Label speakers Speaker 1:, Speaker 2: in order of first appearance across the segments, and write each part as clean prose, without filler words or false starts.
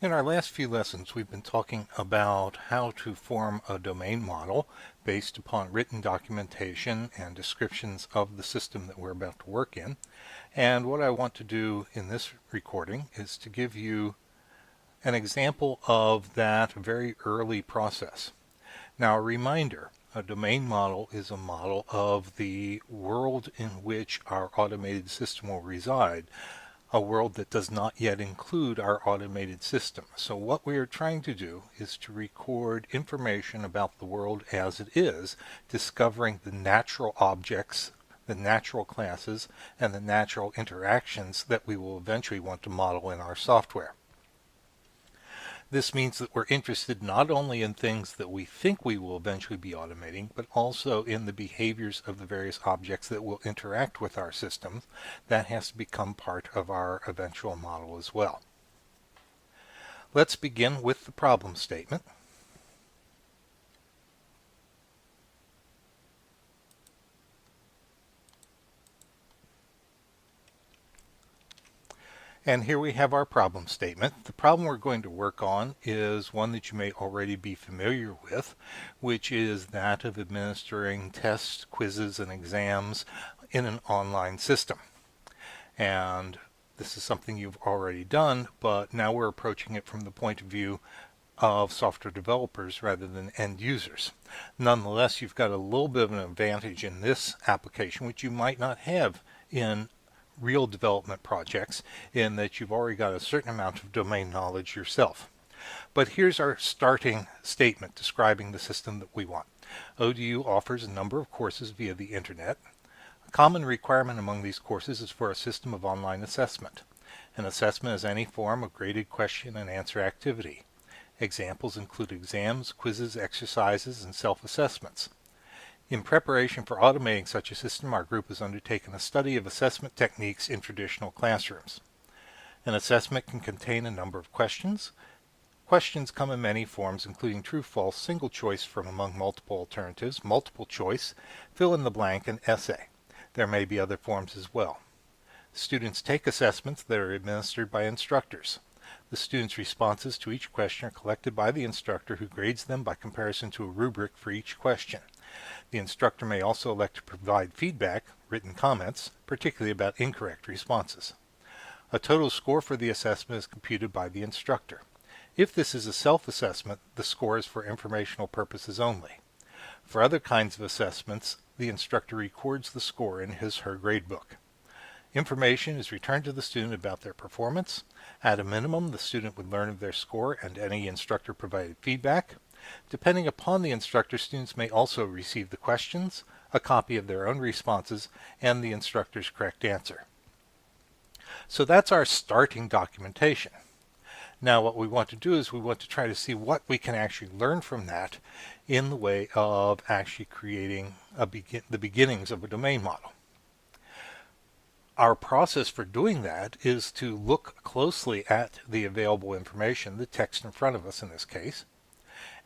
Speaker 1: In our last few lessons, we've been talking about how to form a domain model based upon written documentation and descriptions of the system that we're about to work in. And what I want to do in this recording is to give you an example of that very early process. Now, a reminder, a domain model is a model of the world in which our automated system will reside, a world that does not yet include our automated system. So what we are trying to do is to record information about the world as it is, discovering the natural objects, the natural classes, and the natural interactions that we will eventually want to model in our software. This means that we're interested not only in things that we think we will eventually be automating, but also in the behaviors of the various objects that will interact with our systems. That has to become part of our eventual model as well. Let's begin with the problem statement. And here we have our problem statement. The problem we're going to work on is one that you may already be familiar with, which is that of administering tests, quizzes, and exams in an online system. And this is something you've already done, but now we're approaching it from the point of view of software developers rather than end users. Nonetheless, you've got a little bit of an advantage in this application, which you might not have in real development projects, in that you've already got a certain amount of domain knowledge yourself. But here's our starting statement describing the system that we want. ODU offers a number of courses via the internet. A common requirement among these courses is for a system of online assessment. An assessment is any form of graded question and answer activity. Examples include exams, quizzes, exercises, and self-assessments. In preparation for automating such a system, our group has undertaken a study of assessment techniques in traditional classrooms. An assessment can contain a number of questions. Questions come in many forms, including true, false, single choice from among multiple alternatives, multiple choice, fill in the blank, and essay. There may be other forms as well. Students take assessments that are administered by instructors. The students' responses to each question are collected by the instructor, who grades them by comparison to a rubric for each question. The instructor may also elect to provide feedback, written comments, particularly about incorrect responses. A total score for the assessment is computed by the instructor. If this is a self-assessment, the score is for informational purposes only. For other kinds of assessments, the instructor records the score in his/her gradebook. Information is returned to the student about their performance. At a minimum, the student would learn of their score and any instructor-provided feedback. Depending upon the instructor, students may also receive the questions, a copy of their own responses, and the instructor's correct answer. So that's our starting documentation. Now what we want to do is we want to try to see what we can actually learn from that in the way of actually creating the beginnings of a domain model. Our process for doing that is to look closely at the available information, the text in front of us in this case,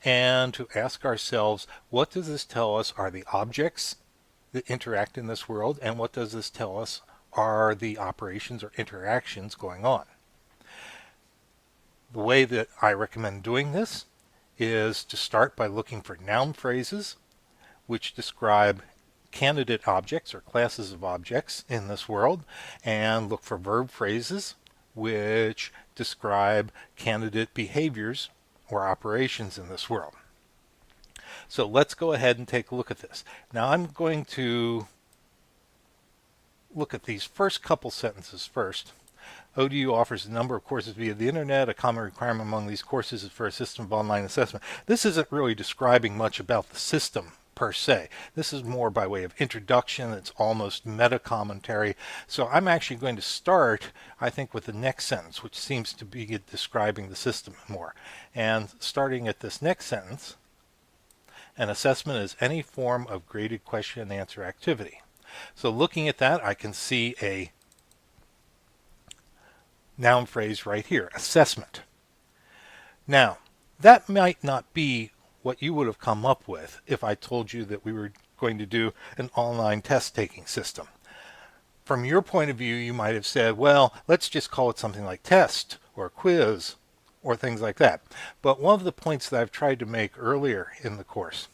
Speaker 1: and to ask ourselves, what does this tell us are the objects that interact in this world, and what does this tell us are the operations or interactions going on? The way that I recommend doing this is to start by looking for noun phrases which describe candidate objects or classes of objects in this world, and look for verb phrases which describe candidate behaviors or operations in this world. So let's go ahead and take a look at this. Now I'm going to look at these first couple sentences first. ODU offers a number of courses via the internet. A common requirement among these courses is for a system of online assessment. This isn't really describing much about the system per se. This is more by way of introduction. It's almost meta commentary. So I'm actually going to start, I think, with the next sentence, which seems to be describing the system more. And starting at this next sentence, an assessment is any form of graded question and answer activity. So looking at that, I can see a noun phrase right here, assessment. Now, that might not be what you would have come up with if I told you that we were going to do an online test-taking system. From your point of view, you might have said, well, let's just call it something like test or quiz or things like that. But one of the points that I've tried to make earlier in the course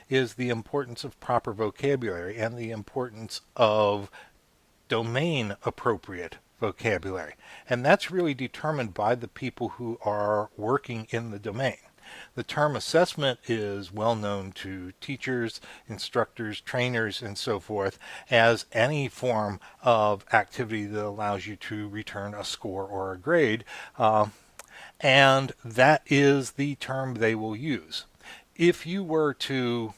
Speaker 1: is the importance of proper vocabulary and the importance of domain appropriate vocabulary. And that's really determined by the people who are working in the domain. The term assessment is well known to teachers, instructors, trainers, and so forth as any form of activity that allows you to return a score or a grade. And that is the term they will use. If you were to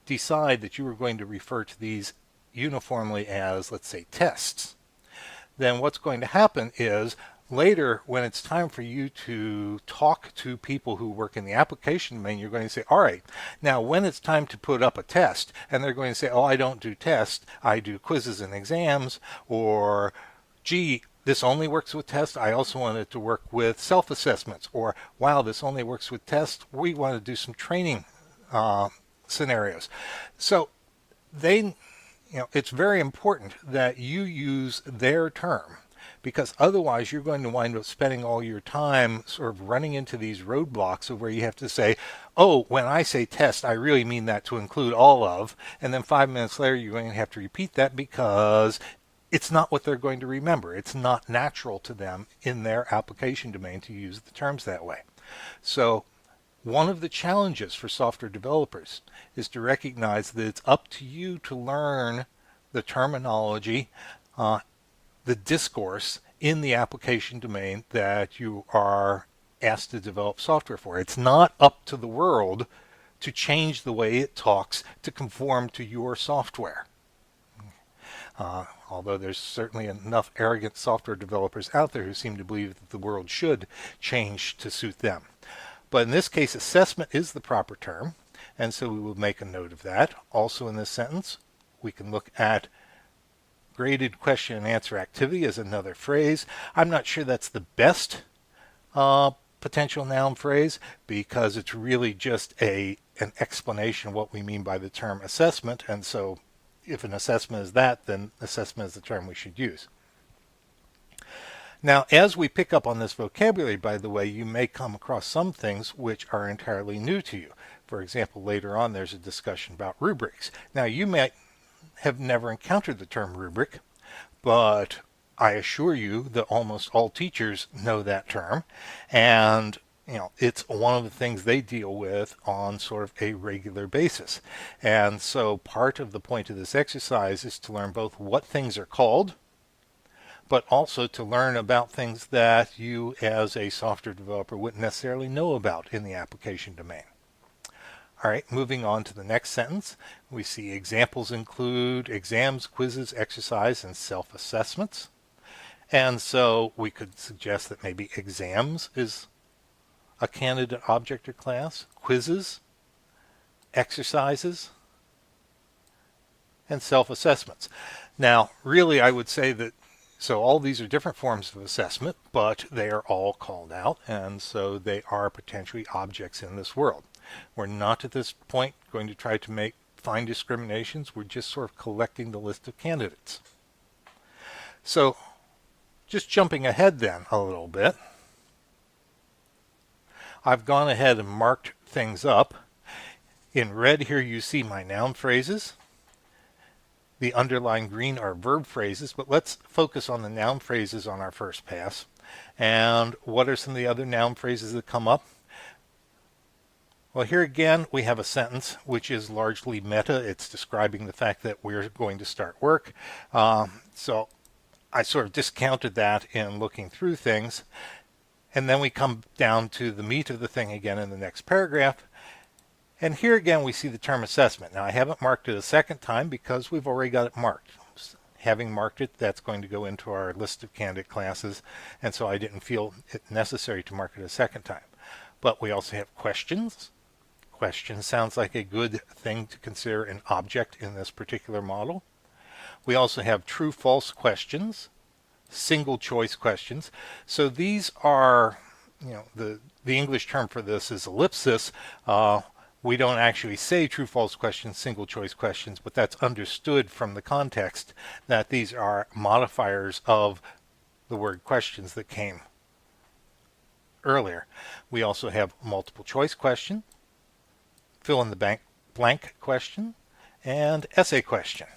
Speaker 1: decide that you were going to refer to these uniformly as, let's say, tests, then what's going to happen is later when it's time for you to talk to people who work in the application domain, you're going to say, all right, now when it's time to put up a test, and they're going to say, oh, I don't do tests, I do quizzes and exams, or gee, this only works with tests. I also want it to work with self-assessments, or wow, this only works with tests. We want to do some training scenarios. So it's very important that you use their term, because otherwise you're going to wind up spending all your time sort of running into these roadblocks of where you have to say, oh, when I say test, I really mean that to include all of, and then 5 minutes later you're going to have to repeat that because it's not what they're going to remember. It's not natural to them in their application domain to use the terms that way. So one of the challenges for software developers is to recognize that it's up to you to learn the terminology, the discourse in the application domain that you are asked to develop software for. It's not up to the world to change the way it talks to conform to your software. Although there's certainly enough arrogant software developers out there who seem to believe that the world should change to suit them. But in this case, assessment is the proper term, and so we will make a note of that. Also in this sentence, we can look at graded question and answer activity as another phrase. I'm not sure that's the best potential noun phrase, because it's really just an explanation of what we mean by the term assessment, and so if an assessment is that, then assessment is the term we should use. Now, as we pick up on this vocabulary, by the way, you may come across some things which are entirely new to you. For example, later on there's a discussion about rubrics. Now, you may have never encountered the term rubric, but I assure you that almost all teachers know that term, and it's one of the things they deal with on sort of a regular basis. And so part of the point of this exercise is to learn both what things are called, but also to learn about things that you as a software developer wouldn't necessarily know about in the application domain. All right, moving on to the next sentence, we see examples include exams, quizzes, exercise, and self-assessments. And so we could suggest that maybe exams is a candidate object or class, quizzes, exercises, and self-assessments. Now, really, I would say that so all these are different forms of assessment, but they are all called out, and so they are potentially objects in this world. We're not at this point going to try to find discriminations. We're just sort of collecting the list of candidates. So just jumping ahead then a little bit, I've gone ahead and marked things up. In red here you see my noun phrases. The underlined green are verb phrases, but let's focus on the noun phrases on our first pass. And what are some of the other noun phrases that come up? Well, here again we have a sentence which is largely meta. It's describing the fact that we're going to start work. So I sort of discounted that in looking through things. And then we come down to the meat of the thing again in the next paragraph. And here again we see the term assessment. Now I haven't marked it a second time because we've already got it marked. Having marked it, that's going to go into our list of candidate classes, and so I didn't feel it necessary to mark it a second time. But we also have questions. Questions sounds like a good thing to consider an object in this particular model. We also have true-false questions, single choice questions. So these are, the English term for this is ellipsis. We don't actually say true-false questions, single choice questions, but that's understood from the context that these are modifiers of the word questions that came earlier. We also have multiple choice question, fill in the blank question, and essay question.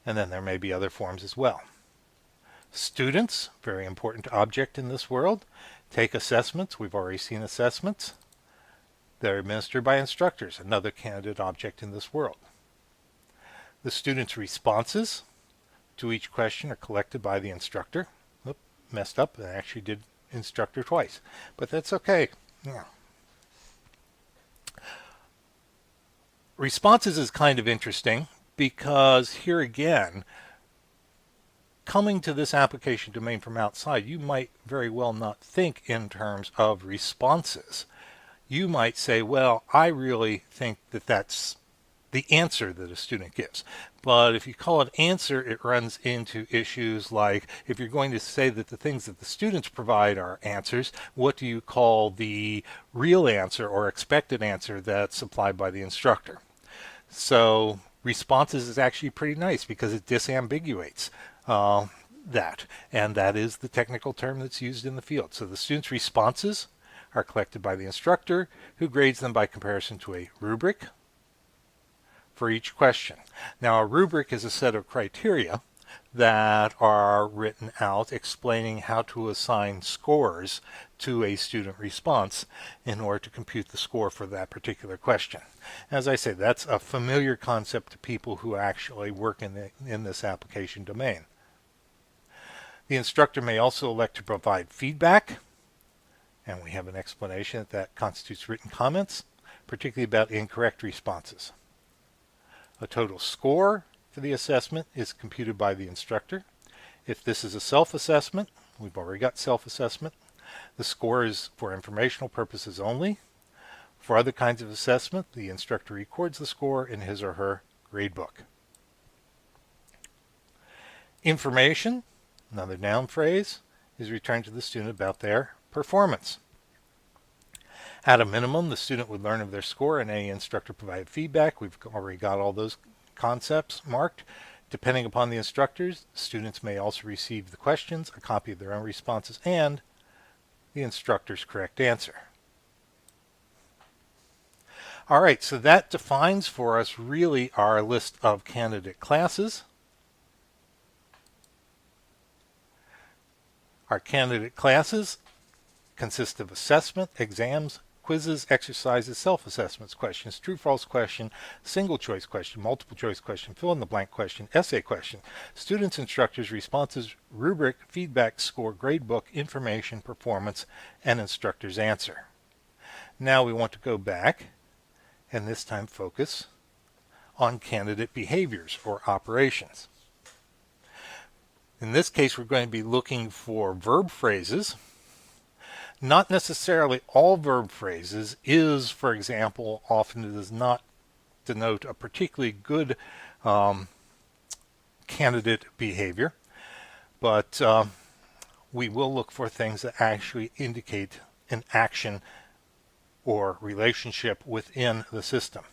Speaker 1: And then there may be other forms as well. Students, very important object in this world, take assessments. We've already seen assessments. They're administered by instructors, another candidate object in this world. The students' responses to each question are collected by the instructor. Oop, messed up. I actually did instructor twice, but that's okay. Yeah. Responses is kind of interesting because here again, coming to this application domain from outside, you might very well not think in terms of responses. You might say, well, I really think that that's the answer that a student gives. But if you call it answer, it runs into issues like if you're going to say that the things that the students provide are answers, what do you call the real answer or expected answer that's supplied by the instructor? So responses is actually pretty nice because it disambiguates that, and that is the technical term that's used in the field. So the students' responses are collected by the instructor, who grades them by comparison to a rubric for each question. Now, a rubric is a set of criteria that are written out explaining how to assign scores to a student response in order to compute the score for that particular question. As I say, that's a familiar concept to people who actually work in this application domain. The instructor may also elect to provide feedback, and we have an explanation that constitutes written comments, particularly about incorrect responses. A total score for the assessment is computed by the instructor. If this is a self-assessment, we've already got self-assessment, the score is for informational purposes only. For other kinds of assessment, the instructor records the score in his or her gradebook. Information, another noun phrase, is returned to the student about their performance. At a minimum, the student would learn of their score and any instructor-provided feedback. We've already got all those concepts marked. Depending upon the instructors, students may also receive the questions, a copy of their own responses, and the instructor's correct answer. All right, so that defines for us really our list of candidate classes. Our candidate classes consist of assessment, exams, quizzes, exercises, self-assessments, questions, true-false question, single-choice question, multiple-choice question, fill-in-the-blank question, essay question, students, instructors, responses, rubric, feedback, score, gradebook, information, performance, and instructor's answer. Now we want to go back and this time focus on candidate behaviors or operations. In this case, we're going to be looking for verb phrases. Not necessarily all verb phrases is, for example, often does not denote a particularly good candidate behavior, but we will look for things that actually indicate an action or relationship within the system.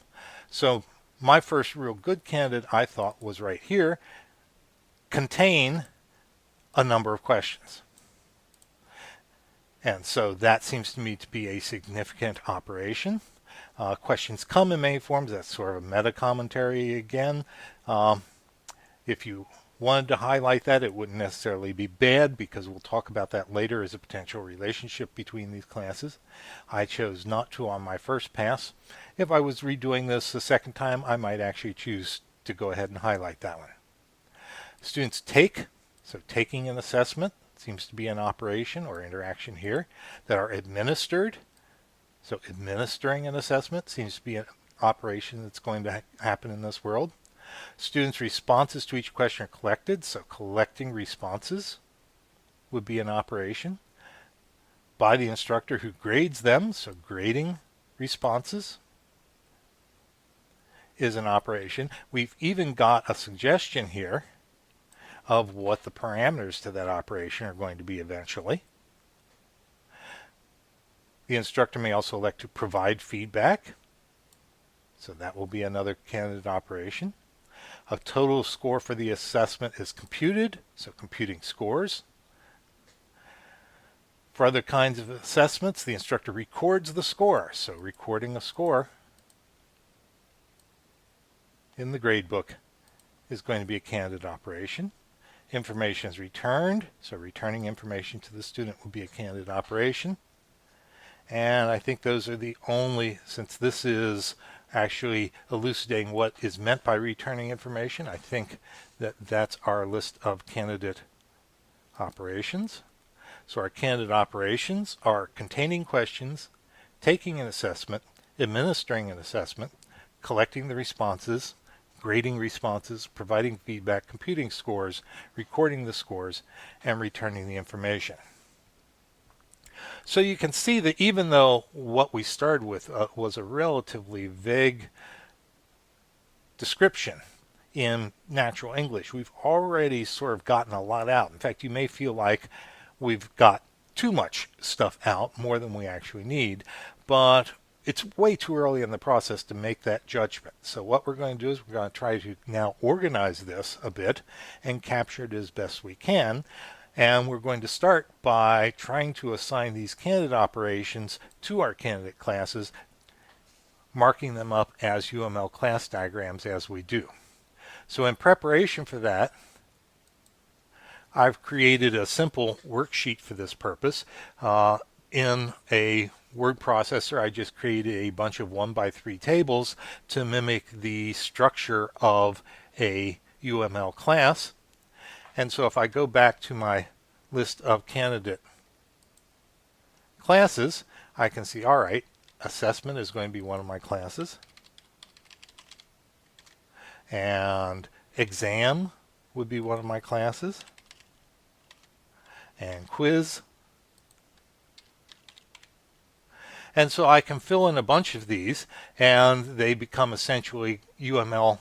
Speaker 1: So my first real good candidate I thought was right here, contain a number of questions. And so that seems to me to be a significant operation. Questions come in many forms. That's sort of a meta commentary again. If you wanted to highlight that, it wouldn't necessarily be bad because we'll talk about that later as a potential relationship between these classes. I chose not to on my first pass. If I was redoing this the second time, I might actually choose to go ahead and highlight that one. Students take, so taking an assessment seems to be an operation or interaction here, that are administered. So administering an assessment seems to be an operation that's going to happen in this world. Students' responses to each question are collected, so collecting responses would be an operation. By the instructor who grades them, so grading responses is an operation. We've even got a suggestion here of what the parameters to that operation are going to be eventually. The instructor may also elect to provide feedback, so that will be another candidate operation. A total score for the assessment is computed, so computing scores. For other kinds of assessments, the instructor records the score. So recording a score in the gradebook is going to be a candidate operation. Information is returned, so returning information to the student will be a candidate operation. And I think those are the only, since this is actually elucidating what is meant by returning information, I think that that's our list of candidate operations. So our candidate operations are containing questions, taking an assessment, administering an assessment, collecting the responses, grading responses, providing feedback, computing scores, recording the scores, and returning the information. So you can see that even though what we started with was a relatively vague description in natural English, we've already sort of gotten a lot out. In fact, you may feel like we've got too much stuff out, more than we actually need, but it's way too early in the process to make that judgment. So what we're going to do is we're going to try to now organize this a bit and capture it as best we can. And we're going to start by trying to assign these candidate operations to our candidate classes, marking them up as UML class diagrams as we do. So in preparation for that, I've created a simple worksheet for this purpose. In a word processor, I just created a bunch of 1x3 tables to mimic the structure of a UML class. And so if I go back to my list of candidate classes, I can see, all right, assessment is going to be one of my classes. And exam would be one of my classes. And quiz. And so I can fill in a bunch of these, and they become essentially UML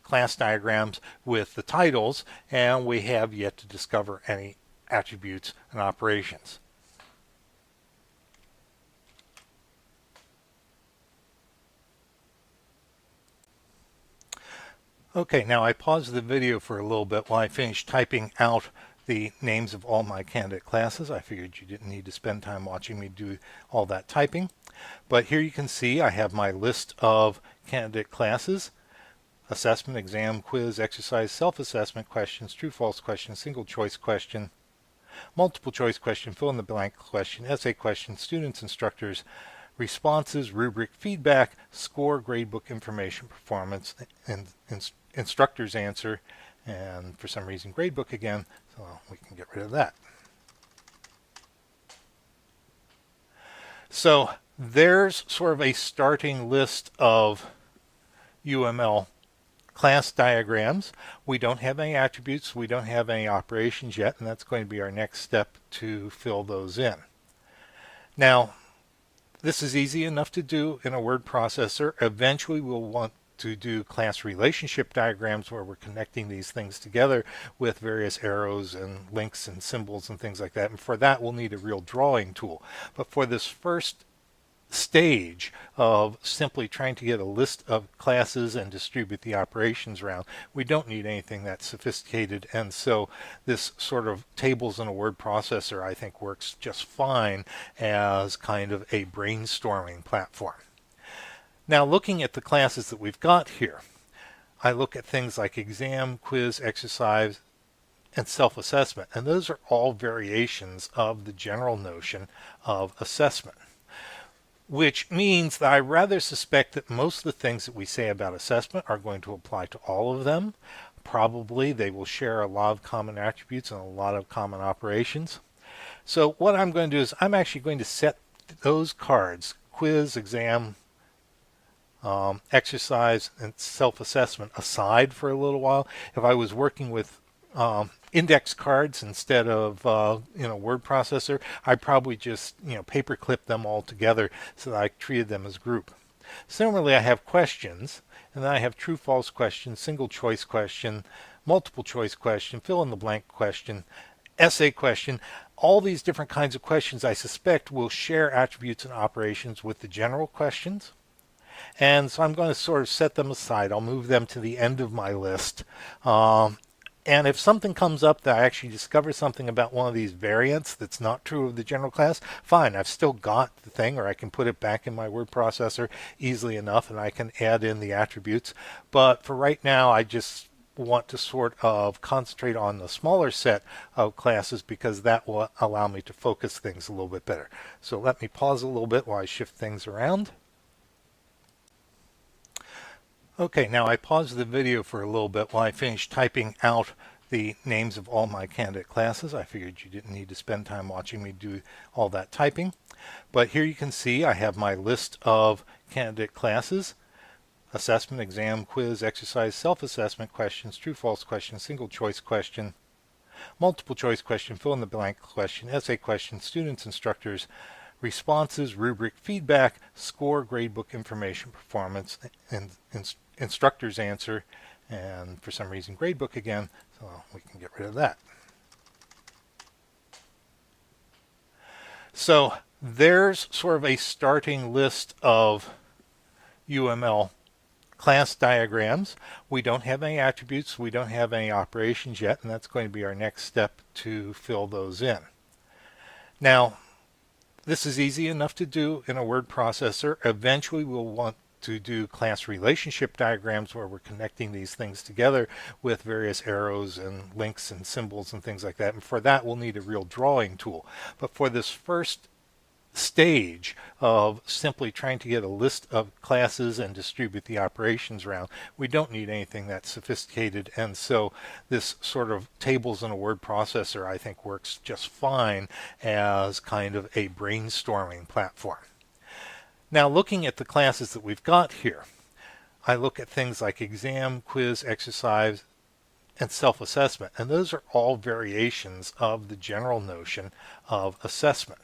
Speaker 1: class diagrams with the titles, and we have yet to discover any attributes and operations. Okay, now I paused the video for a little bit while I finished typing out the names of all my candidate classes. I figured you didn't need to spend time watching me do all that typing. But here you can see I have my list of candidate classes: assessment, exam, quiz, exercise, self-assessment questions, true-false question, single choice question, multiple choice question, fill in the blank question, essay question, students, instructors, responses, rubric, feedback, score, gradebook, information, performance, and instructor's answer, and for some reason gradebook again, so we can get rid of that. So there's sort of a starting list of UML class diagrams. We don't have any attributes, we don't have any operations yet, and that's going to be our next step to fill those in. Now, this is easy enough to do in a word processor. Eventually we'll want to do class relationship diagrams where we're connecting these things together with various arrows and links and symbols and things like that. And for that, we'll need a real drawing tool. But for this first stage of simply trying to get a list of classes and distribute the operations around, we don't need anything that sophisticated. And so this sort of tables in a word processor, I think, works just fine as kind of a brainstorming platform. Now, looking at the classes that we've got here, I look at things like exam, quiz, exercise, and self-assessment, and those are all variations of the general notion of assessment, which means that I rather suspect that most of the things that we say about assessment are going to apply to all of them. Probably they will share a lot of common attributes and a lot of common operations. So what I'm going to do is I'm actually going to set those cards, quiz, exam, exercise, and self-assessment, aside for a little while. If I was working with index cards instead of word processor, I'd probably just paper clip them all together so that I treated them as a group. Similarly, I have questions, and then I have true false question, single choice question, multiple choice question, fill in the blank question, essay question. All these different kinds of questions I suspect will share attributes and operations with the general questions. And so I'm going to sort of set them aside. I'll move them to the end of my list. And if something comes up that I actually discover something about one of these variants that's not true of the general class, fine, I've still got the thing, or I can put it back in my word processor easily enough and I can add in the attributes. But for right now, I just want to sort of concentrate on the smaller set of classes because that will allow me to focus things a little bit better. So let me pause a little bit while I shift things around. Okay, now I paused the video for a little bit while I finished typing out the names of all my candidate classes. I figured you didn't need to spend time watching me do all that typing. But here you can see I have my list of candidate classes: assessment, exam, quiz, exercise, self-assessment questions, true-false question, single choice question, multiple choice question, fill in the blank question, essay question, students, instructors, responses, rubric, feedback, score, gradebook, information, performance, and instructor's answer, and for some reason gradebook again, so we can get rid of that. So there's sort of a starting list of UML class diagrams. We don't have any attributes, we don't have any operations yet, and that's going to be our next step to fill those in. Now, this is easy enough to do in a word processor. Eventually we'll want to do class relationship diagrams where we're connecting these things together with various arrows and links and symbols and things like that. And for that, we'll need a real drawing tool. But for this first stage of simply trying to get a list of classes and distribute the operations around, we don't need anything that sophisticated, and so this sort of tables in a word processor I think works just fine as kind of a brainstorming platform. Now, looking at the classes that we've got here, I look at things like exam, quiz, exercise, and self-assessment, and those are all variations of the general notion of assessment,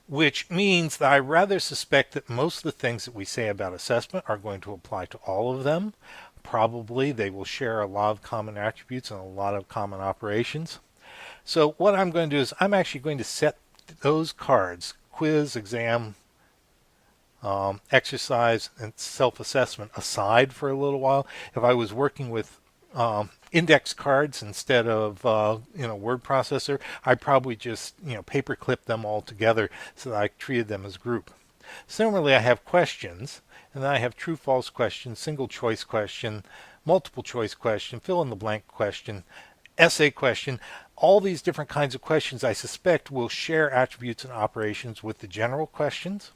Speaker 1: which means that I rather suspect that most of the things that we say about assessment are going to apply to all of them. Probably they will share a lot of common attributes and a lot of common operations. So what I'm going to do is I'm actually going to set those cards, quiz, exam, exercise, and self-assessment, aside for a little while. If I was working with index cards instead of word processor, I'd probably just paper clip them all together so that I treated them as a group. Similarly, I have questions, and then I have true false question, single choice question, multiple choice question, fill in the blank question, essay question. All these different kinds of questions I suspect will share attributes and operations with the general questions.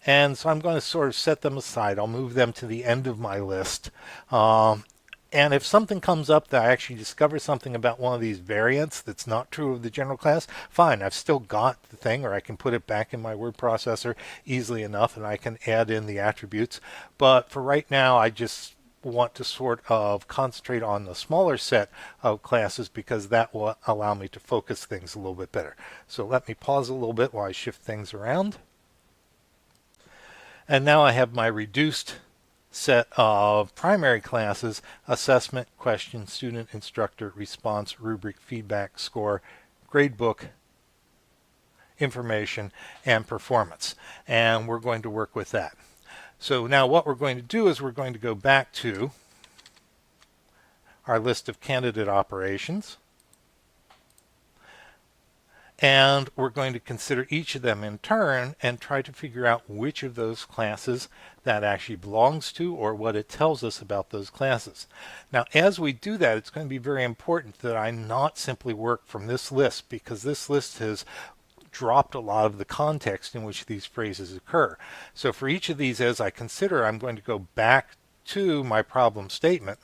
Speaker 1: And so I'm going to sort of set them aside. I'll move them to the end of my list. And if something comes up that I actually discover something about one of these variants that's not true of the general class, fine, I've still got the thing, or I can put it back in my word processor easily enough and I can add in the attributes. But for right now, I just want to sort of concentrate on the smaller set of classes because that will allow me to focus things a little bit better. So let me pause a little bit while I shift things around. And now I have my reduced set of primary classes: assessment, question, student, instructor, response, rubric, feedback, score, gradebook, information, and performance. And we're going to work with that. So now what we're going to do is we're going to go back to our list of candidate operations. And we're going to consider each of them in turn and try to figure out which of those classes that actually belongs to, or what it tells us about those classes. Now, as we do that, it's going to be very important that I not simply work from this list, because this list has dropped a lot of the context in which these phrases occur. So for each of these, as I consider, I'm going to go back to my problem statement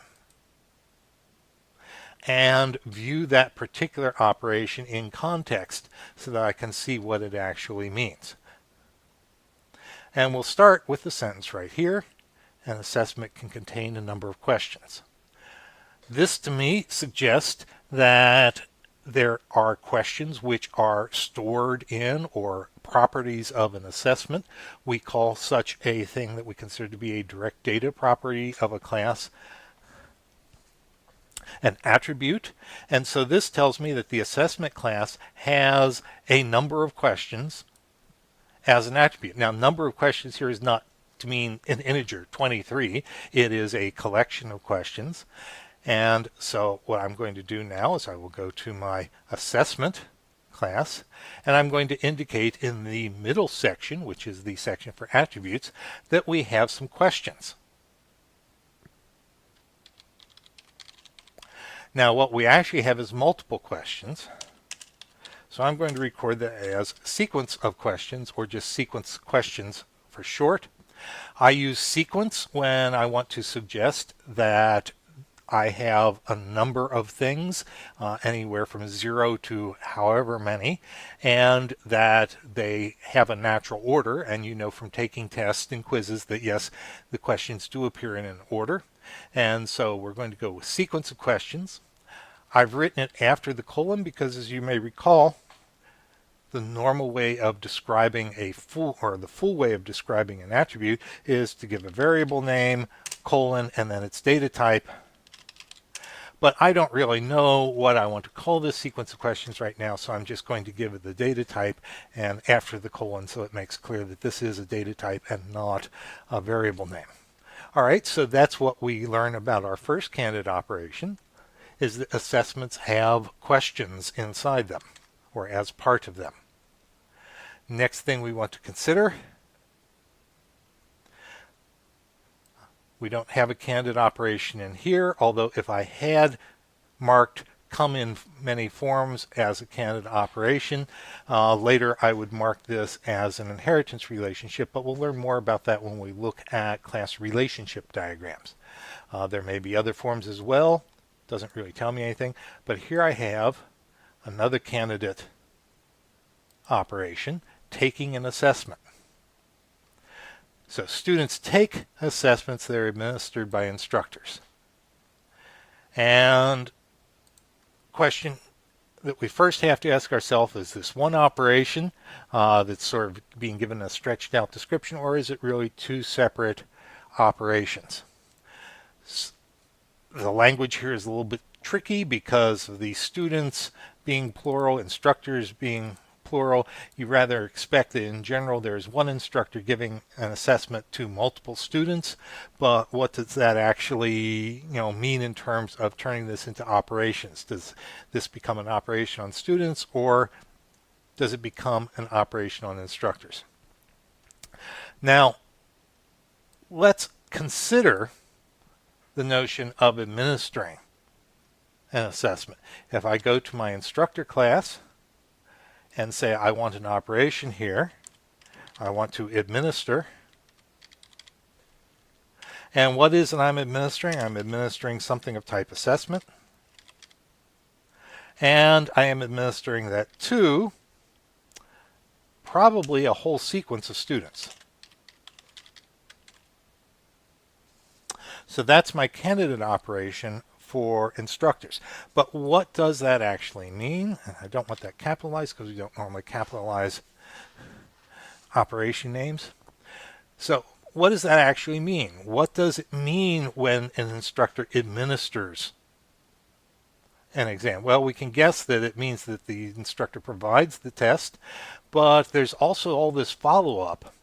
Speaker 1: and view that particular operation in context so that I can see what it actually means. And we'll start with the sentence right here: an assessment can contain a number of questions. This to me suggests that there are questions which are stored in or properties of an assessment. We call such a thing that we consider to be a direct data property of a class an attribute. And so this tells me that the assessment class has a number of questions as an attribute. Now, number of questions here is not to mean an integer, 23. It is a collection of questions. And so what I'm going to do now is I will go to my assessment class, and I'm going to indicate in the middle section, which is the section for attributes, that we have some questions. Now what we actually have is multiple questions. So I'm going to record that as sequence of questions, or just sequence questions for short. I use sequence when I want to suggest that I have a number of things, anywhere from 0 to however many, and that they have a natural order. And you know from taking tests and quizzes that yes, the questions do appear in an order. And so we're going to go with sequence of questions. I've written it after the colon because, as you may recall, the normal way of describing the full way of describing an attribute is to give a variable name, colon, and then its data type. But I don't really know what I want to call this sequence of questions right now, so I'm just going to give it the data type and after the colon, so it makes clear that this is a data type and not a variable name. All right, so that's what we learn about our first candidate operation, is that assessments have questions inside them, or as part of them. Next thing we want to consider, we don't have a candidate operation in here, although if I had marked come in many forms as a candidate operation, later I would mark this as an inheritance relationship, but we'll learn more about that when we look at class relationship diagrams. There may be other forms as well, doesn't really tell me anything, but here I have another candidate operation, taking an assessment. So students take assessments that are administered by instructors. And question that we first have to ask ourselves, is this one operation that's sort of being given a stretched out description, or is it really two separate operations? The language here is a little bit tricky because of the students being plural, instructors being plural. You rather expect that in general there's one instructor giving an assessment to multiple students, but what does that actually mean in terms of turning this into operations? Does this become an operation on students, or does it become an operation on instructors? Now let's consider the notion of administering an assessment. If I go to my instructor class and say I want an operation here, I want to administer. And what is it I'm administering? I'm administering something of type assessment. And I am administering that to probably a whole sequence of students. So that's my candidate operation for instructors. But what does that actually mean? And I don't want that capitalized because we don't normally capitalize operation names. So what does that actually mean? What does it mean when an instructor administers an exam? Well, we can guess that it means that the instructor provides the test, but there's also all this follow-up.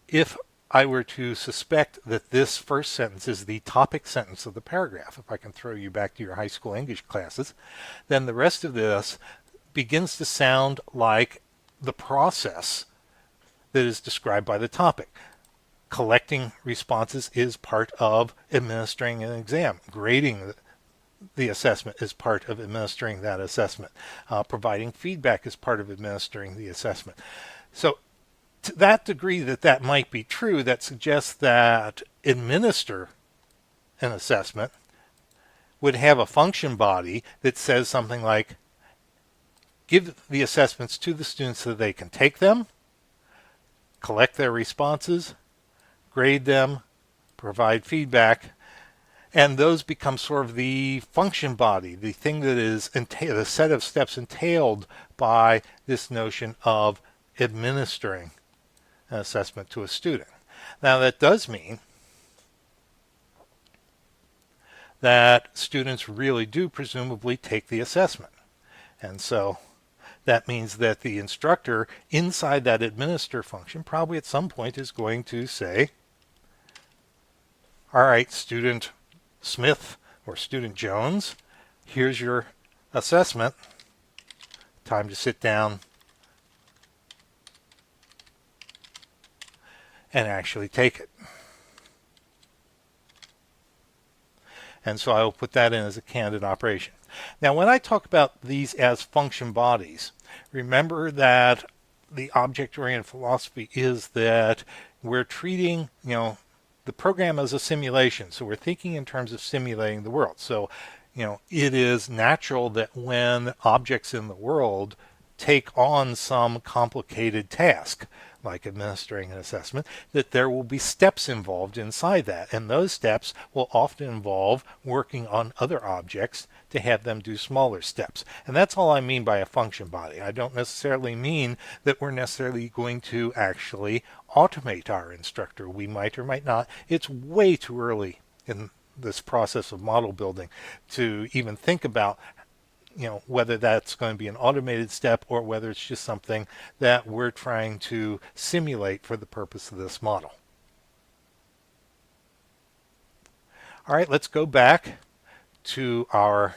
Speaker 1: If I were to suspect that this first sentence is the topic sentence of the paragraph, if I can throw you back to your high school English classes, then the rest of this begins to sound like the process that is described by the topic. Collecting responses is part of administering an exam. Grading the assessment is part of administering that assessment. Providing feedback is part of administering the assessment. So to that degree that might be true, that suggests that administer an assessment would have a function body that says something like, give the assessments to the students so they can take them, collect their responses, grade them, provide feedback, and those become sort of the function body, the thing that is the set of steps entailed by this notion of administering an assessment to a student. Now that does mean that students really do presumably take the assessment. And so that means that the instructor inside that administer function probably at some point is going to say, all right, student Smith, or student Jones, here's your assessment. Time to sit down and actually take it. And so I will put that in as a candidate operation. Now, when I talk about these as function bodies, remember that the object-oriented philosophy is that we're treating, the program as a simulation. So we're thinking in terms of simulating the world. So, it is natural that when objects in the world take on some complicated task, like administering an assessment, that there will be steps involved inside that. And those steps will often involve working on other objects to have them do smaller steps. And that's all I mean by a function body. I don't necessarily mean that we're necessarily going to actually automate our instructor. We might or might not. It's way too early in this process of model building to even think about whether that's going to be an automated step or whether it's just something that we're trying to simulate for the purpose of this model. All right, let's go back to our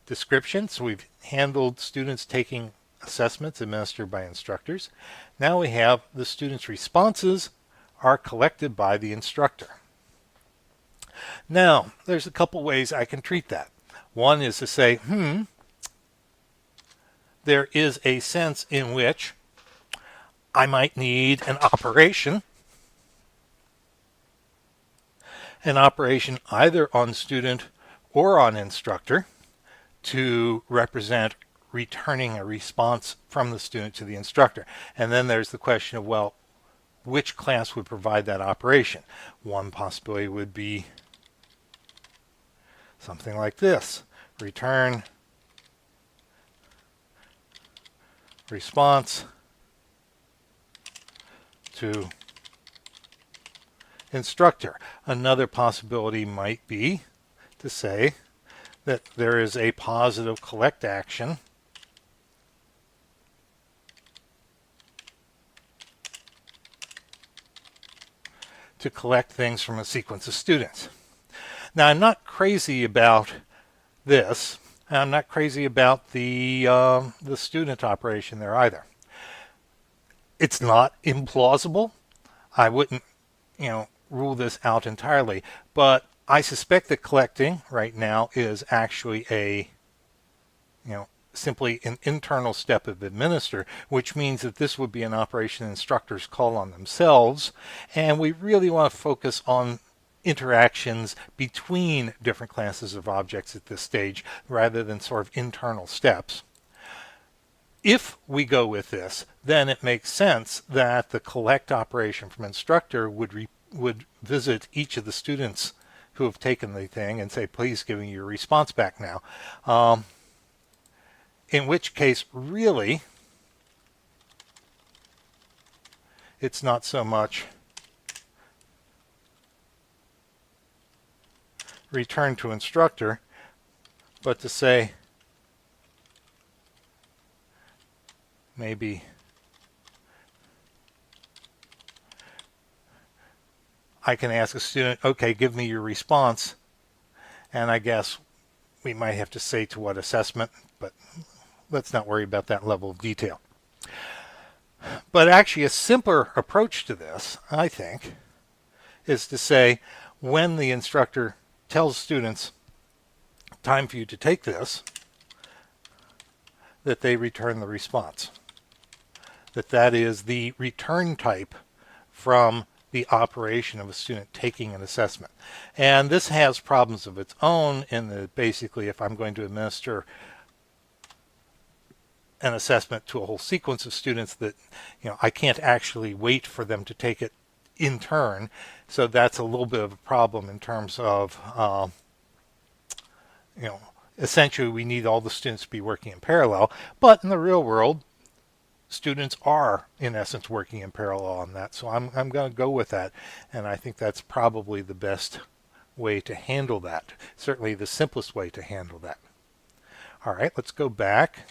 Speaker 1: description. So we've handled students taking assessments administered by instructors. Now we have the students' responses are collected by the instructor. Now, there's a couple ways I can treat that. One is to say, there is a sense in which I might need an operation either on student or on instructor to represent returning a response from the student to the instructor. And then there's the question of, well, which class would provide that operation? One possibility would be something like this: return response to instructor. Another possibility might be to say that there is a positive collect action to collect things from a sequence of students. Now, I'm not crazy about this. I'm not crazy about the student operation there either. It's not implausible. I wouldn't, rule this out entirely. But I suspect that collecting right now is actually a, simply an internal step of administer, which means that this would be an operation instructors call on themselves. And we really want to focus on interactions between different classes of objects at this stage rather than sort of internal steps. If we go with this, then it makes sense that the collect operation from instructor would visit each of the students who have taken the thing and say, please give me your response back now. In which case, really, it's not so much return to instructor, but to say maybe I can ask a student, okay, give me your response, and I guess we might have to say to what assessment, but let's not worry about that level of detail. But actually a simpler approach to this, I think, is to say when the instructor tells students, time for you to take this, that they return the response. That is the return type from the operation of a student taking an assessment. And this has problems of its own in that basically if I'm going to administer an assessment to a whole sequence of students that, I can't actually wait for them to take it in turn. So that's a little bit of a problem in terms of, essentially we need all the students to be working in parallel. But in the real world, students are, in essence, working in parallel on that. So I'm going to go with that. And I think that's probably the best way to handle that. Certainly the simplest way to handle that. All right, let's go back.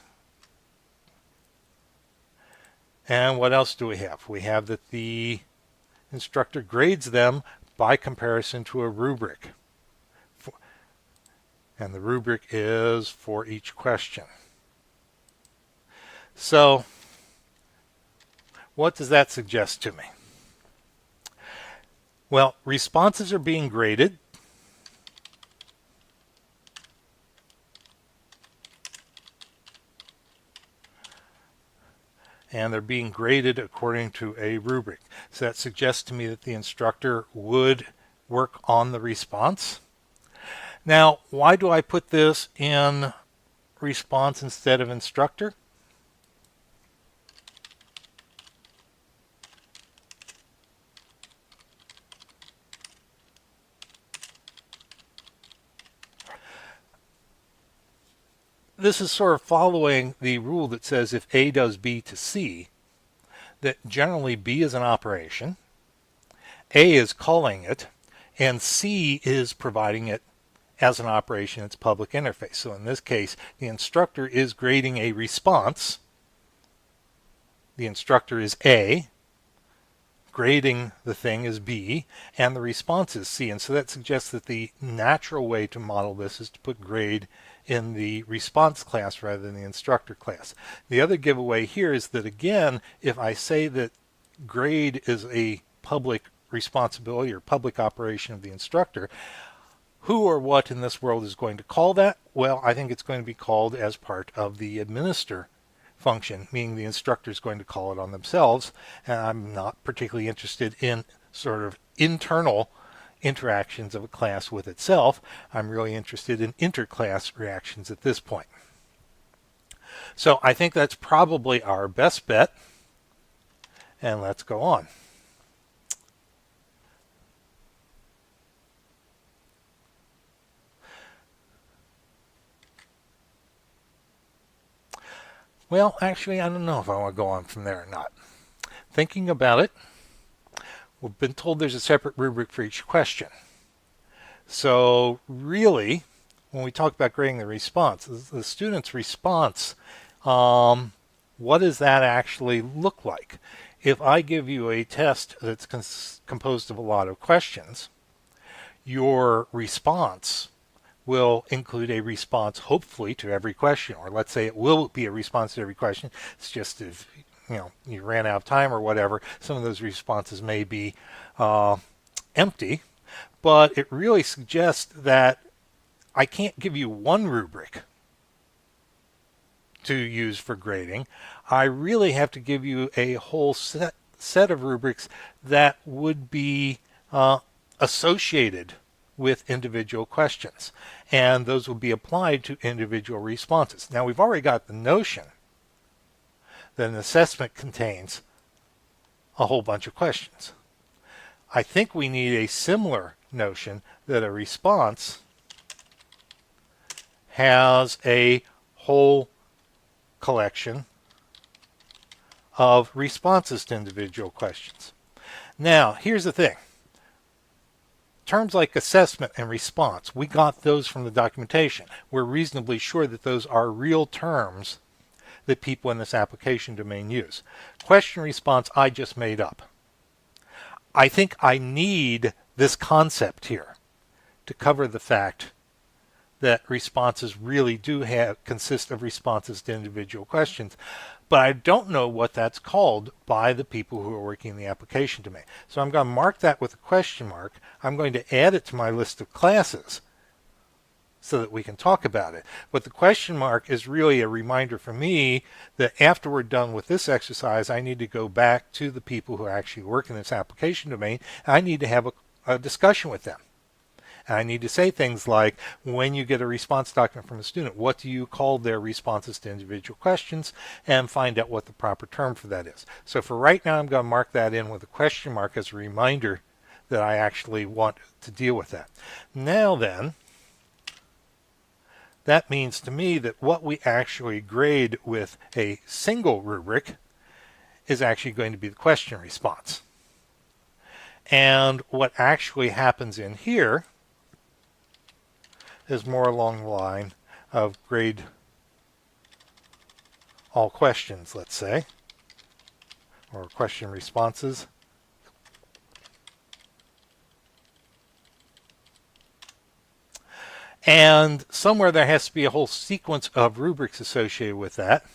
Speaker 1: And what else do we have? We have that the instructor grades them by comparison to a rubric. And the rubric is for each question. So, what does that suggest to me? Well, responses are being graded. And they're being graded according to a rubric. So that suggests to me that the instructor would work on the response. Now, why do I put this in response instead of instructor? This is sort of following the rule that says if A does B to C, that generally B is an operation, A is calling it, and C is providing it as an operation in its public interface. So in this case, the instructor is grading a response. The instructor is A, grading the thing is B, and the response is C. And so that suggests that the natural way to model this is to put grade in the response class rather than the instructor class. The other giveaway here is that, again, if I say that grade is a public responsibility or public operation of the instructor, who or what in this world is going to call that? Well, I think it's going to be called as part of the administer function, meaning the instructor is going to call it on themselves, and I'm not particularly interested in sort of internal interactions of a class with itself. I'm really interested in interclass reactions at this point. So I think that's probably our best bet, and let's go on. Well, actually, I don't know if I want to go on from there or not. Thinking about it, we've been told there's a separate rubric for each question. So really, when we talk about grading the response, the student's response, what does that actually look like? If I give you a test that's composed of a lot of questions, your response will include a response hopefully to every question, or let's say it will be a response to every question. It's just if you ran out of time or whatever, some of those responses may be empty, but it really suggests that I can't give you one rubric to use for grading. I really have to give you a whole set of rubrics that would be associated with individual questions, and those will be applied to individual responses. Now, we've already got the notion that an assessment contains a whole bunch of questions. I think we need a similar notion that a response has a whole collection of responses to individual questions. Now, here's the thing. Terms like assessment and response, we got those from the documentation. We're reasonably sure that those are real terms that people in this application domain use. Question response, I just made up. I think I need this concept here to cover the fact that responses really do consist of responses to individual questions, but I don't know what that's called by the people who are working in the application domain. So I'm going to mark that with a question mark. I'm going to add it to my list of classes so that we can talk about it. But the question mark is really a reminder for me that after we're done with this exercise, I need to go back to the people who actually work in this application domain, and I need to have a discussion with them. And I need to say things like, when you get a response document from a student, what do you call their responses to individual questions, and find out what the proper term for that is. So for right now, I'm going to mark that in with a question mark as a reminder that I actually want to deal with that. Now then, that means to me that what we actually grade with a single rubric is actually going to be the question response. And what actually happens in here is more along the line of grade all questions, let's say, or question responses. And somewhere there has to be a whole sequence of rubrics associated with that.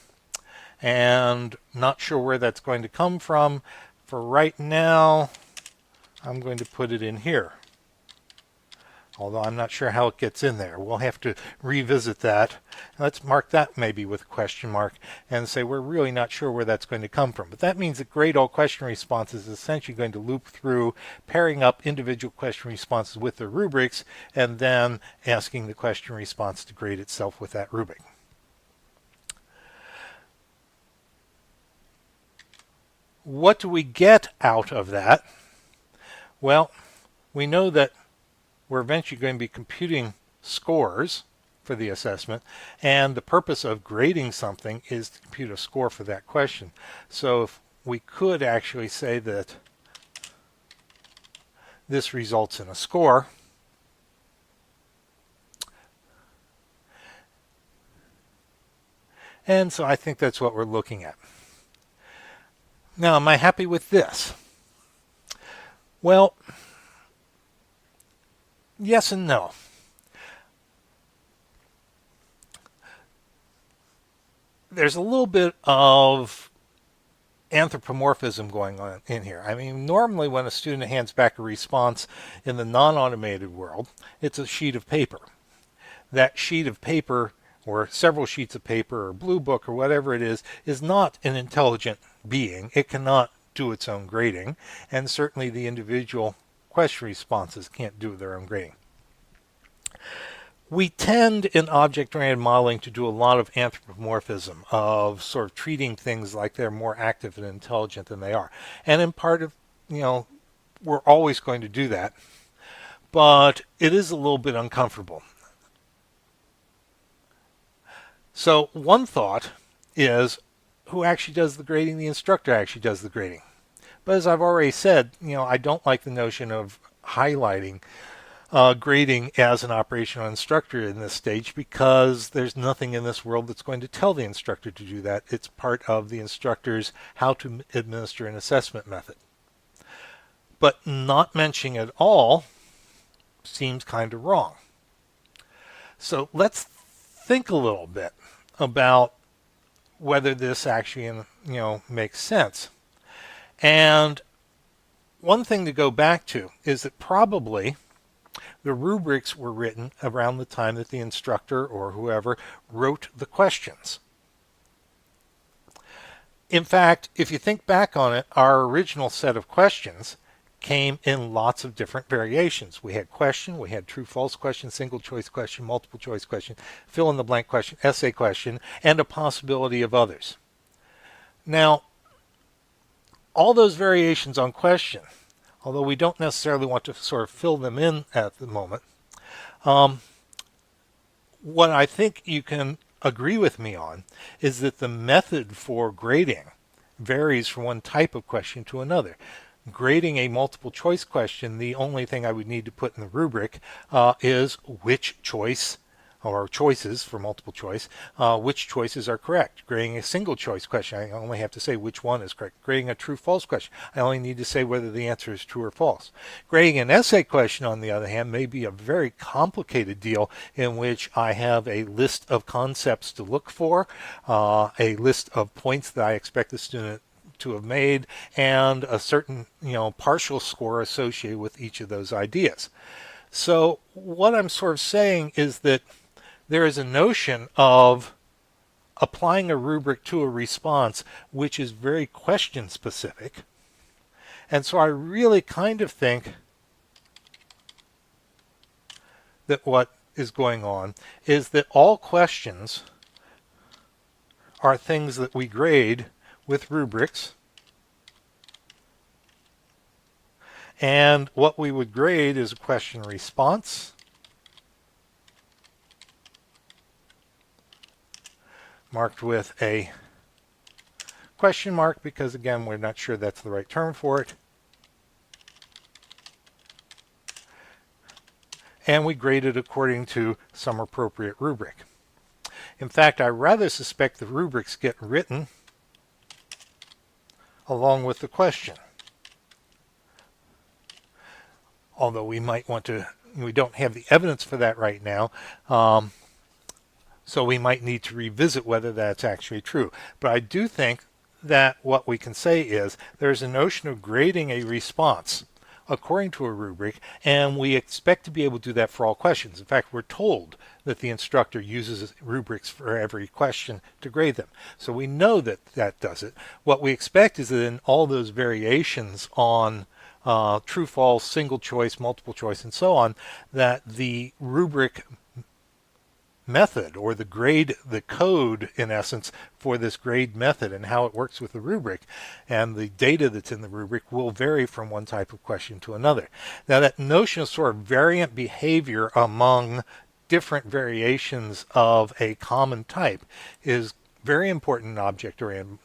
Speaker 1: And not sure where that's going to come from. For right now, I'm going to put it in here. Although I'm not sure how it gets in there. We'll have to revisit that. Let's mark that maybe with a question mark and say we're really not sure where that's going to come from. But that means that grade all question responses is essentially going to loop through pairing up individual question responses with their rubrics and then asking the question response to grade itself with that rubric. What do we get out of that? Well, we know that we're eventually going to be computing scores for the assessment, and the purpose of grading something is to compute a score for that question. So if we could actually say that this results in a score, and so I think that's what we're looking at. Now, am I happy with this? Well, yes and no. There's a little bit of anthropomorphism going on in here. I mean, normally when a student hands back a response in the non-automated world, it's a sheet of paper. That sheet of paper, or several sheets of paper, or blue book, or whatever it is not an intelligent being. It cannot do its own grading, and certainly the individual question responses can't do their own grading. We tend in object-oriented modeling to do a lot of anthropomorphism, of sort of treating things like they're more active and intelligent than they are. And in part of, we're always going to do that, but it is a little bit uncomfortable. So one thought is, who actually does the grading? The instructor actually does the grading. But as I've already said, I don't like the notion of highlighting grading as an operational instructor in this stage, because there's nothing in this world that's going to tell the instructor to do that. It's part of the instructor's how to administer an assessment method. But not mentioning it all seems kind of wrong. So let's think a little bit about whether this actually, makes sense. And one thing to go back to is that probably the rubrics were written around the time that the instructor or whoever wrote the questions. In fact, if you think back on it, our original set of questions came in lots of different variations. We had question, we had true-false question, single choice question, multiple choice question, fill-in-the-blank question, essay question, and a possibility of others. Now, all those variations on question, although we don't necessarily want to sort of fill them in at the moment, what I think you can agree with me on is that the method for grading varies from one type of question to another. Grading a multiple choice question, the only thing I would need to put in the rubric is which choice, or choices for multiple choice, which choices are correct. Grading a single choice question, I only have to say which one is correct. Grading a true-false question, I only need to say whether the answer is true or false. Grading an essay question, on the other hand, may be a very complicated deal in which I have a list of concepts to look for, a list of points that I expect the student to have made, and a certain, partial score associated with each of those ideas. So what I'm sort of saying is that there is a notion of applying a rubric to a response which is very question specific. And so I really kind of think that what is going on is that all questions are things that we grade with rubrics. And what we would grade is a question response, marked with a question mark because, again, we're not sure that's the right term for it. And we grade it according to some appropriate rubric. In fact, I rather suspect the rubrics get written along with the question. although we don't have the evidence for that right now. So we might need to revisit whether that's actually true. But I do think that what we can say is there's a notion of grading a response according to a rubric, and we expect to be able to do that for all questions. In fact, we're told that the instructor uses rubrics for every question to grade them. So we know that that does it. What we expect is that in all those variations on true, false, single choice, multiple choice, and so on, that the rubric method, or the code in essence for this grade method and how it works with the rubric and the data that's in the rubric will vary from one type of question to another. Now that notion of sort of variant behavior among different variations of a common type is very important in object-oriented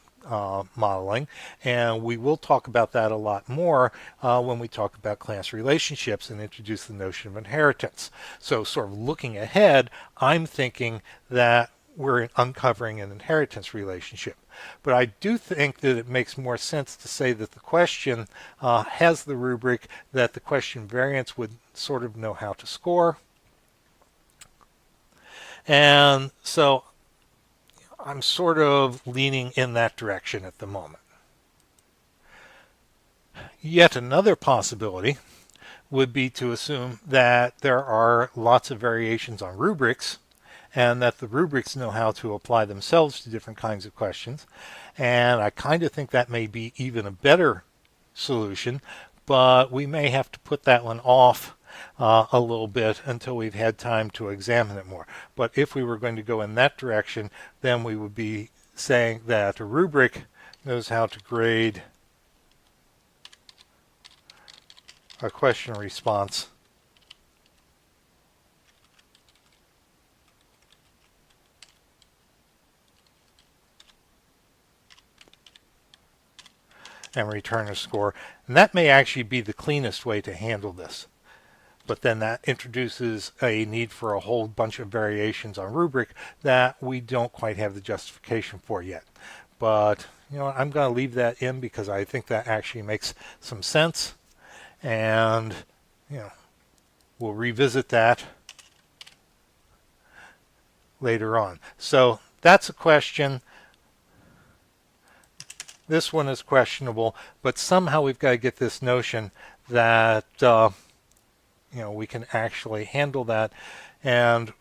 Speaker 1: modeling, and we will talk about that a lot more when we talk about class relationships and introduce the notion of inheritance. So sort of looking ahead, I'm thinking that we're uncovering an inheritance relationship. But I do think that it makes more sense to say that the question has the rubric that the question variance would sort of know how to score. And so I'm sort of leaning in that direction at the moment. Yet another possibility would be to assume that there are lots of variations on rubrics and that the rubrics know how to apply themselves to different kinds of questions. And I kind of think that may be even a better solution, but we may have to put that one off a little bit until we've had time to examine it more. But if we were going to go in that direction, then we would be saying that a rubric knows how to grade a question response and return a score. And that may actually be the cleanest way to handle this. But then that introduces a need for a whole bunch of variations on rubric that we don't quite have the justification for yet. But I'm going to leave that in because I think that actually makes some sense, and we'll revisit that later on. So that's a question. This one is questionable, but somehow we've got to get this notion that we can actually handle that, and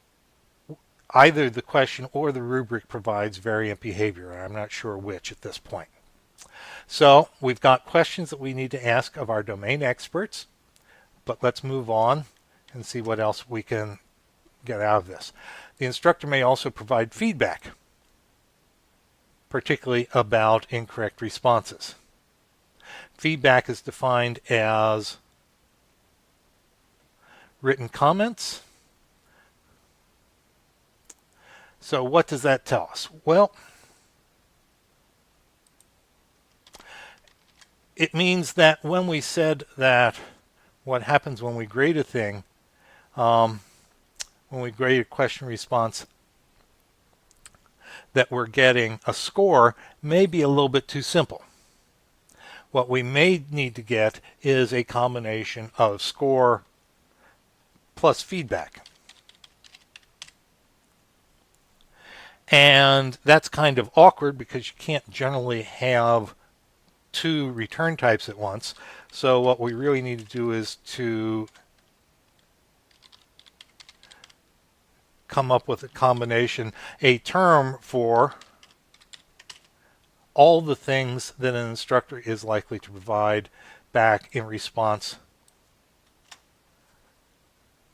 Speaker 1: either the question or the rubric provides variant behavior. I'm not sure which at this point. So we've got questions that we need to ask of our domain experts, but let's move on and see what else we can get out of this. The instructor may also provide feedback, particularly about incorrect responses. Feedback is defined as written comments. So what does that tell us? Well, it means that when we said that what happens when we grade a thing, when we grade a question response, that we're getting a score may be a little bit too simple. What we may need to get is a combination of score plus feedback. And that's kind of awkward because you can't generally have two return types at once. So what we really need to do is to come up with a combination, a term for all the things that an instructor is likely to provide back in response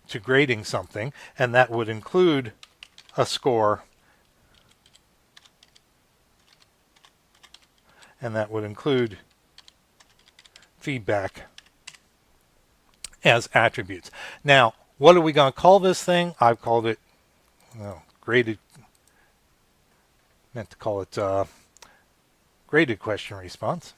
Speaker 1: to grading something, and that would include a score, and that would include feedback as attributes. Now, what are we going to call this thing? I've called it graded, meant to call it graded question response.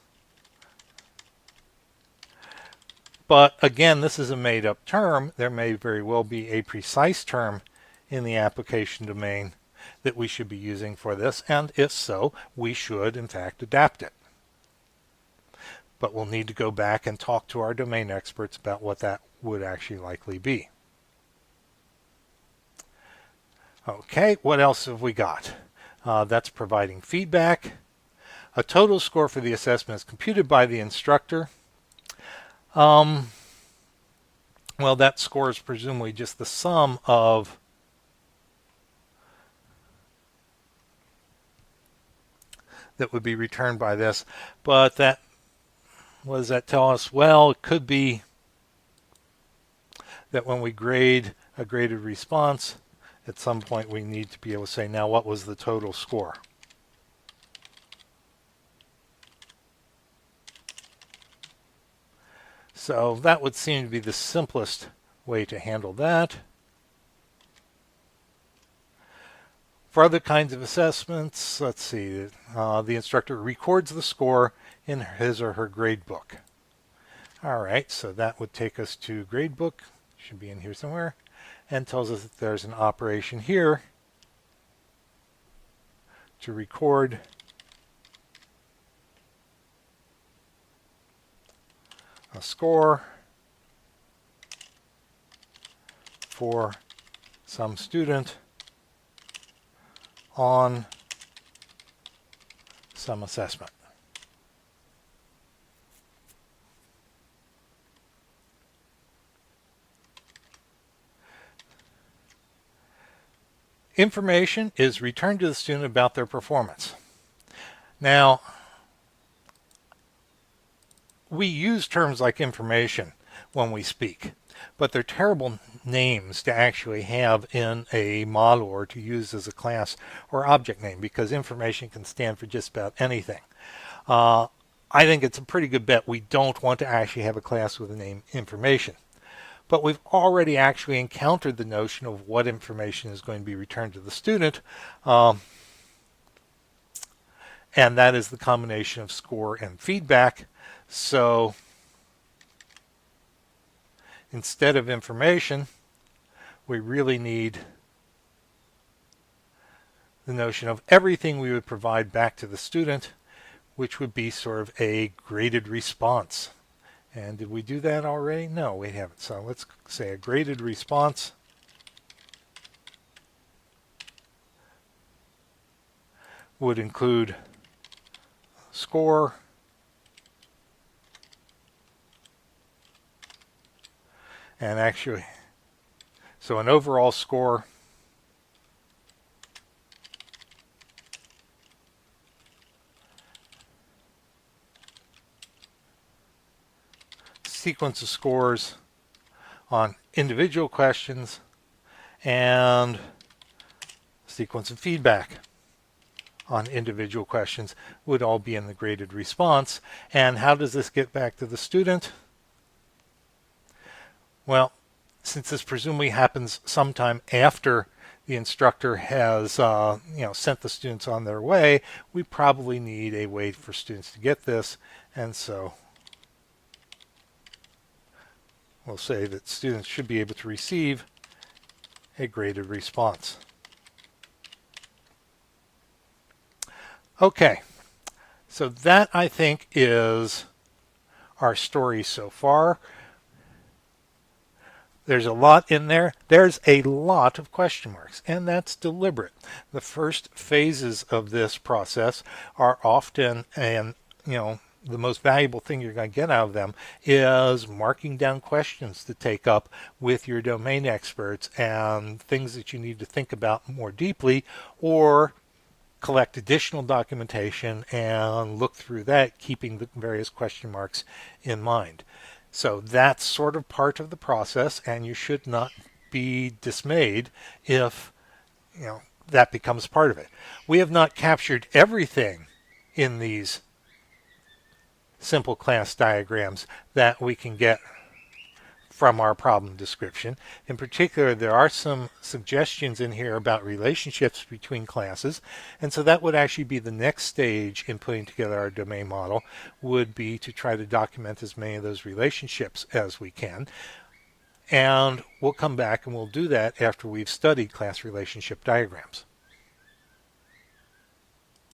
Speaker 1: But again, this is a made-up term. There may very well be a precise term in the application domain that we should be using for this, and if so, we should in fact adapt it. But we'll need to go back and talk to our domain experts about what that would actually likely be. Okay, what else have we got? That's providing feedback. A total score for the assessment is computed by the instructor. Well, that score is presumably just the sum of that would be returned by this. But that, what does that tell us? Well, it could be that when we grade a graded response, at some point we need to be able to say, now what was the total score? So that would seem to be the simplest way to handle that. For other kinds of assessments, let's see, the instructor records the score in his or her grade book. All right, so that would take us to grade book, should be in here somewhere, and tells us that there's an operation here to record a score for some student on some assessment. Information is returned to the student about their performance. Now, we use terms like information when we speak, but they're terrible names to actually have in a model or to use as a class or object name, because information can stand for just about anything. I think it's a pretty good bet we don't want to actually have a class with the name information. But we've already actually encountered the notion of what information is going to be returned to the student, and that is the combination of score and feedback. So instead of information, we really need the notion of everything we would provide back to the student, which would be sort of a graded response. And did we do that already? No, we haven't. So let's say a graded response would include score, and actually, so an overall score sequence of scores on individual questions and sequence of feedback on individual questions would all be in the graded response. And how does this get back to the student? Well, since this presumably happens sometime after the instructor has sent the students on their way, we probably need a way for students to get this, and so we'll say that students should be able to receive a graded response. Okay, so that I think is our story so far. There's a lot in there. There's a lot of question marks, and that's deliberate. The first phases of this process are often, and the most valuable thing you're going to get out of them is marking down questions to take up with your domain experts and things that you need to think about more deeply, or collect additional documentation and look through that, keeping the various question marks in mind. So that's sort of part of the process, and you should not be dismayed if that becomes part of it. We have not captured everything in these simple class diagrams that we can get from our problem description. In particular, there are some suggestions in here about relationships between classes, and so that would actually be the next stage in putting together our domain model, would be to try to document as many of those relationships as we can. And we'll come back and we'll do that after we've studied class relationship diagrams.